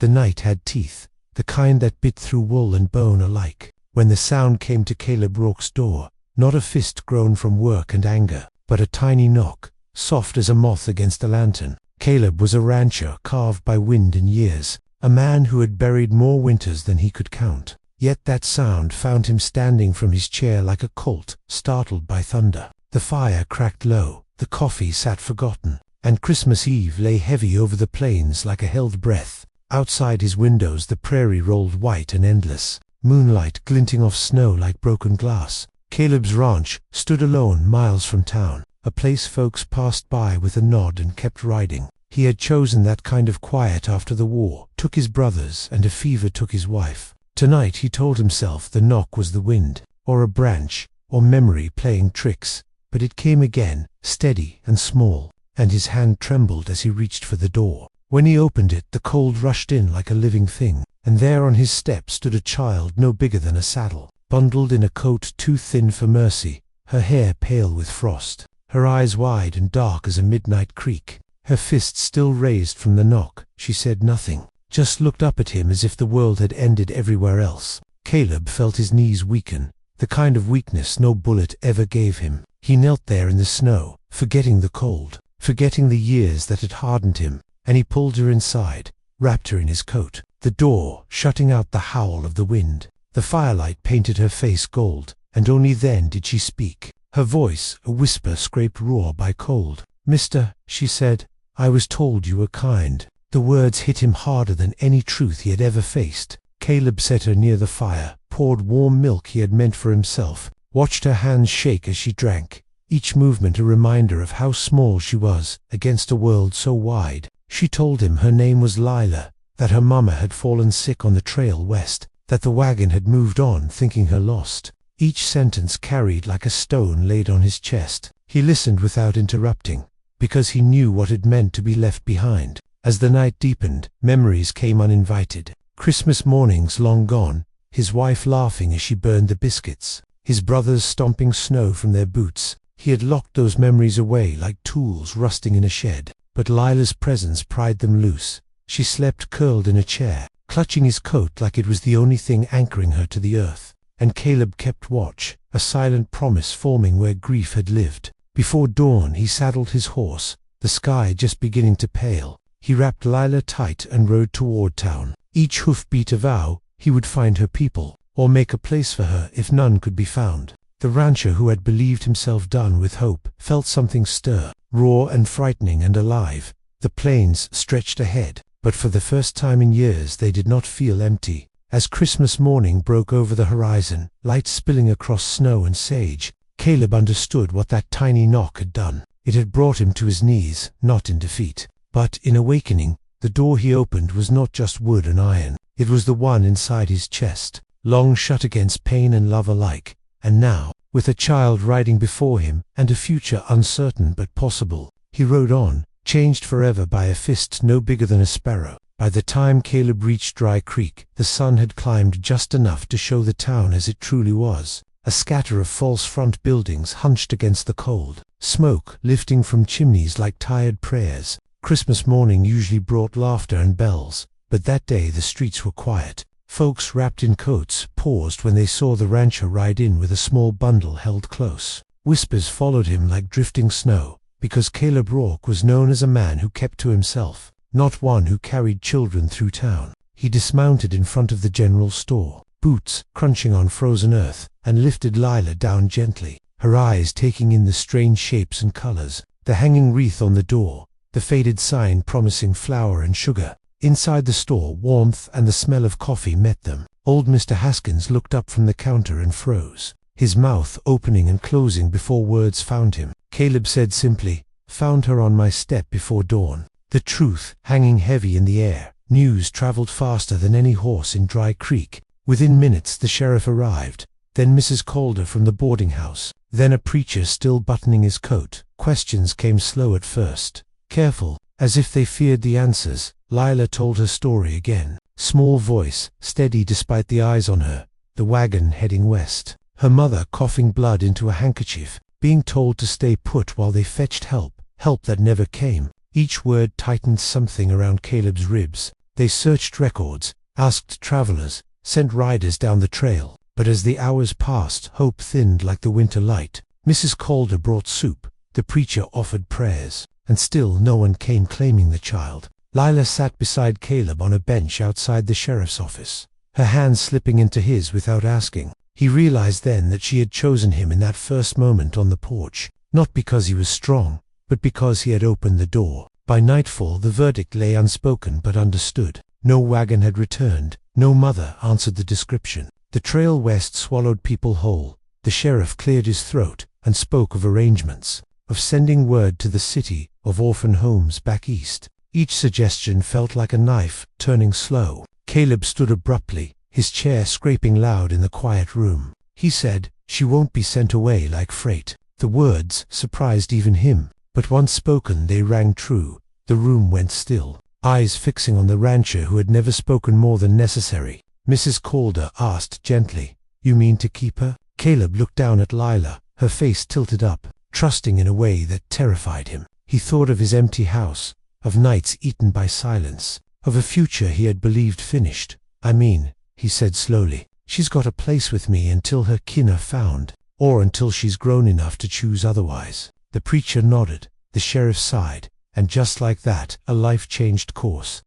The night had teeth, the kind that bit through wool and bone alike. When the sound came to Caleb Rourke's door, not a fist grown from work and anger, but a tiny knock, soft as a moth against a lantern. Caleb was a rancher carved by wind and years, a man who had buried more winters than he could count. Yet that sound found him standing from his chair like a colt startled by thunder. The fire cracked low, the coffee sat forgotten, and Christmas Eve lay heavy over the plains like a held breath. Outside his windows the prairie rolled white and endless, moonlight glinting off snow like broken glass. Caleb's ranch stood alone miles from town, a place folks passed by with a nod and kept riding. He had chosen that kind of quiet after the war took his brothers and a fever took his wife. Tonight he told himself the knock was the wind, or a branch, or memory playing tricks, but it came again, steady and small, and his hand trembled as he reached for the door. When he opened it, the cold rushed in like a living thing, and there on his step stood a child no bigger than a saddle, bundled in a coat too thin for mercy, her hair pale with frost, her eyes wide and dark as a midnight creek. Her fist still raised from the knock, she said nothing, just looked up at him as if the world had ended everywhere else. Caleb felt his knees weaken, the kind of weakness no bullet ever gave him. He knelt there in the snow, forgetting the cold, forgetting the years that had hardened him, and he pulled her inside, wrapped her in his coat, the door shutting out the howl of the wind. The firelight painted her face gold, and only then did she speak. Her voice, a whisper scraped raw by cold. "Mister," she said, "I was told you were kind." The words hit him harder than any truth he had ever faced. Caleb set her near the fire, poured warm milk he had meant for himself, watched her hands shake as she drank, each movement a reminder of how small she was against a world so wide. She told him her name was Lila, that her mama had fallen sick on the trail west, that the wagon had moved on thinking her lost. Each sentence carried like a stone laid on his chest. He listened without interrupting, because he knew what it meant to be left behind. As the night deepened, memories came uninvited. Christmas mornings long gone, his wife laughing as she burned the biscuits, his brothers stomping snow from their boots. He had locked those memories away like tools rusting in a shed, but Lila's presence pried them loose. She slept curled in a chair, clutching his coat like it was the only thing anchoring her to the earth. And Caleb kept watch, a silent promise forming where grief had lived. Before dawn he saddled his horse, the sky just beginning to pale. He wrapped Lila tight and rode toward town. Each hoofbeat a vow he would find her people, or make a place for her if none could be found. The rancher who had believed himself done with hope felt something stir, raw and frightening and alive. The plains stretched ahead, but for the first time in years they did not feel empty. As Christmas morning broke over the horizon, light spilling across snow and sage, Caleb understood what that tiny knock had done. It had brought him to his knees, not in defeat, but in awakening. The door he opened was not just wood and iron, it was the one inside his chest, long shut against pain and love alike. And now, with a child riding before him, and a future uncertain but possible, he rode on, changed forever by a fist no bigger than a sparrow. By the time Caleb reached Dry Creek, the sun had climbed just enough to show the town as it truly was, a scatter of false front buildings hunched against the cold, smoke lifting from chimneys like tired prayers. Christmas morning usually brought laughter and bells, but that day the streets were quiet. Folks wrapped in coats paused when they saw the rancher ride in with a small bundle held close. Whispers followed him like drifting snow, because Caleb Rourke was known as a man who kept to himself, not one who carried children through town. He dismounted in front of the general store, boots crunching on frozen earth, and lifted Lila down gently, her eyes taking in the strange shapes and colors, the hanging wreath on the door, the faded sign promising flour and sugar. Inside the store, warmth and the smell of coffee met them. Old Mr. Haskins looked up from the counter and froze, his mouth opening and closing before words found him. Caleb said simply, "Found her on my step before dawn." The truth hanging heavy in the air. News traveled faster than any horse in Dry Creek. Within minutes the sheriff arrived, then Mrs. Calder from the boarding house, then a preacher still buttoning his coat. Questions came slow at first, careful, as if they feared the answers. Lila told her story again, small voice, steady despite the eyes on her, the wagon heading west, her mother coughing blood into a handkerchief, being told to stay put while they fetched help that never came. Each word tightened something around Caleb's ribs. They searched records, asked travelers, sent riders down the trail. But as the hours passed, hope thinned like the winter light. Mrs. Calder brought soup, the preacher offered prayers, and still no one came claiming the child. Lila sat beside Caleb on a bench outside the sheriff's office, her hands slipping into his without asking. He realized then that she had chosen him in that first moment on the porch, not because he was strong, but because he had opened the door. By nightfall the verdict lay unspoken but understood. No wagon had returned, no mother answered the description. The trail west swallowed people whole. The sheriff cleared his throat and spoke of arrangements, of sending word to the city, of orphan homes back east. Each suggestion felt like a knife, turning slow. Caleb stood abruptly, his chair scraping loud in the quiet room. He said, "She won't be sent away like freight." The words surprised even him, but once spoken they rang true. The room went still, eyes fixing on the rancher who had never spoken more than necessary. Mrs. Calder asked gently, "You mean to keep her?" Caleb looked down at Lila, her face tilted up, trusting in a way that terrified him. He thought of his empty house, of nights eaten by silence, of a future he had believed finished. "I mean," he said slowly, "she's got a place with me until her kin are found, or until she's grown enough to choose otherwise." The preacher nodded, the sheriff sighed, and just like that, a life changed course.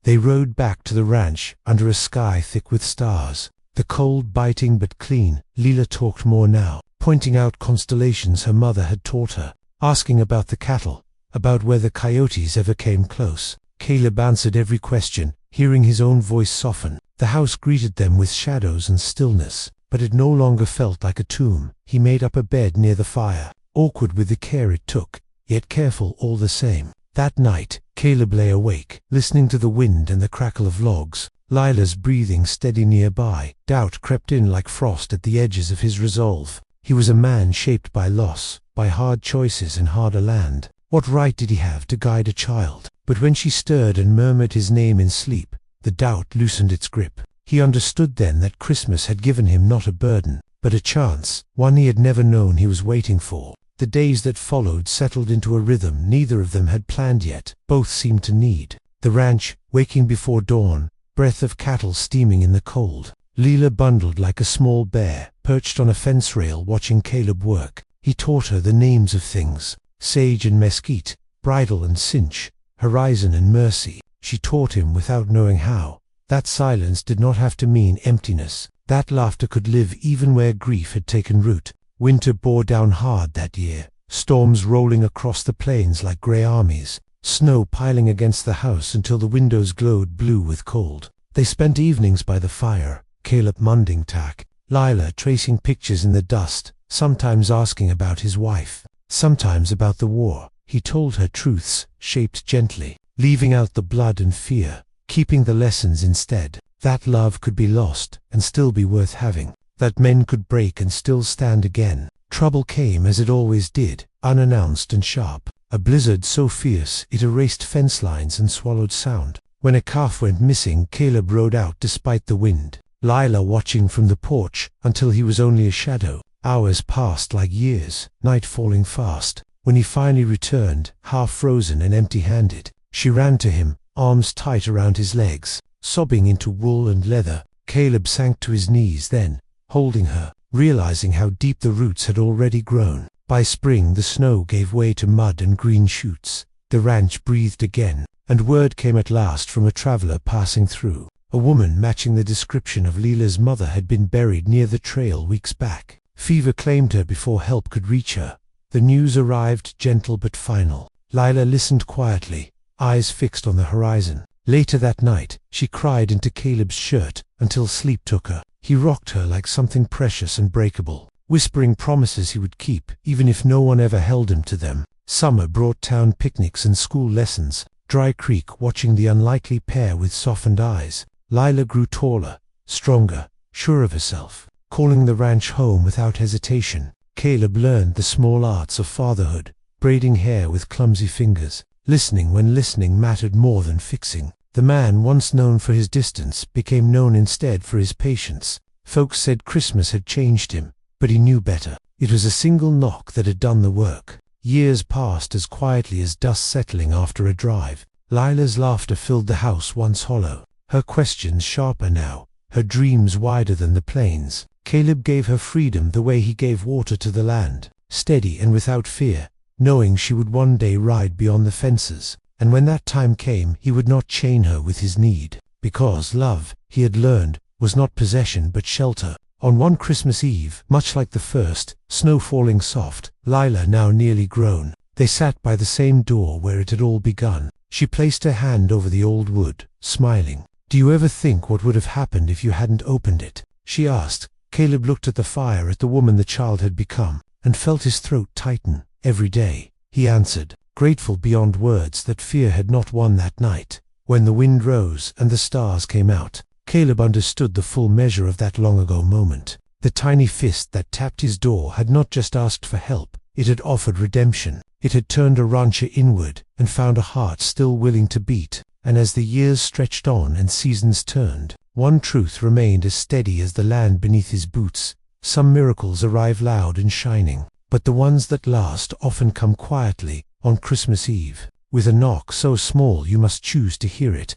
They rode back to the ranch under a sky thick with stars. The cold biting but clean. Lila talked more now, pointing out constellations her mother had taught her, asking about the cattle, about whether coyotes ever came close. Caleb answered every question, hearing his own voice soften. The house greeted them with shadows and stillness, but it no longer felt like a tomb. He made up a bed near the fire, awkward with the care it took, yet careful all the same. That night, Caleb lay awake, listening to the wind and the crackle of logs, Lila's breathing steady nearby. Doubt crept in like frost at the edges of his resolve. He was a man shaped by loss, by hard choices and harder land. What right did he have to guide a child? But when she stirred and murmured his name in sleep, the doubt loosened its grip. He understood then that Christmas had given him not a burden, but a chance, one he had never known he was waiting for. The days that followed settled into a rhythm neither of them had planned yet, both seemed to need. The ranch, waking before dawn, breath of cattle steaming in the cold. Lila bundled like a small bear, perched on a fence rail watching Caleb work. He taught her the names of things, sage and mesquite, bridle and cinch, horizon and mercy. She taught him without knowing how. That silence did not have to mean emptiness. That laughter could live even where grief had taken root. Winter bore down hard that year, storms rolling across the plains like grey armies, snow piling against the house until the windows glowed blue with cold. They spent evenings by the fire, Caleb mending tack, Lila tracing pictures in the dust, sometimes asking about his wife, sometimes about the war. He told her truths, shaped gently, leaving out the blood and fear, keeping the lessons instead. That love could be lost and still be worth having. That men could break and still stand again. Trouble came as it always did, unannounced and sharp. A blizzard so fierce it erased fence lines and swallowed sound. When a calf went missing, Caleb rode out despite the wind, Lila watching from the porch until he was only a shadow. Hours passed like years, night falling fast. When he finally returned, half frozen and empty-handed, she ran to him, arms tight around his legs, sobbing into wool and leather. Caleb sank to his knees then, holding her, realizing how deep the roots had already grown. By spring the snow gave way to mud and green shoots. The ranch breathed again, and word came at last from a traveler passing through. A woman matching the description of Lila's mother had been buried near the trail weeks back. Fever claimed her before help could reach her. The news arrived gentle but final. Lila listened quietly, eyes fixed on the horizon. Later that night, she cried into Caleb's shirt until sleep took her. He rocked her like something precious and breakable, whispering promises he would keep, even if no one ever held him to them. Summer brought town picnics and school lessons, Dry Creek watching the unlikely pair with softened eyes. Lila grew taller, stronger, sure of herself, calling the ranch home without hesitation. Caleb learned the small arts of fatherhood, braiding hair with clumsy fingers, listening when listening mattered more than fixing. The man once known for his distance became known instead for his patience. Folks said Christmas had changed him, but he knew better. It was a single knock that had done the work. Years passed as quietly as dust settling after a drive. Lila's laughter filled the house once hollow, her questions sharper now, her dreams wider than the plains. Caleb gave her freedom the way he gave water to the land, steady and without fear, knowing she would one day ride beyond the fences, and when that time came he would not chain her with his need, because love, he had learned, was not possession but shelter. On one Christmas Eve, much like the first, snow falling soft, Lila now nearly grown, they sat by the same door where it had all begun. She placed her hand over the old wood, smiling. "Do you ever think what would have happened if you hadn't opened it?" she asked. Caleb looked at the fire, at the woman the child had become, and felt his throat tighten. "Every day," he answered, grateful beyond words that fear had not won that night. When the wind rose and the stars came out, Caleb understood the full measure of that long-ago moment. The tiny fist that tapped his door had not just asked for help, it had offered redemption. It had turned a rancher inward and found a heart still willing to beat. And as the years stretched on and seasons turned, one truth remained as steady as the land beneath his boots. Some miracles arrive loud and shining, but the ones that last often come quietly, on Christmas Eve, with a knock so small you must choose to hear it.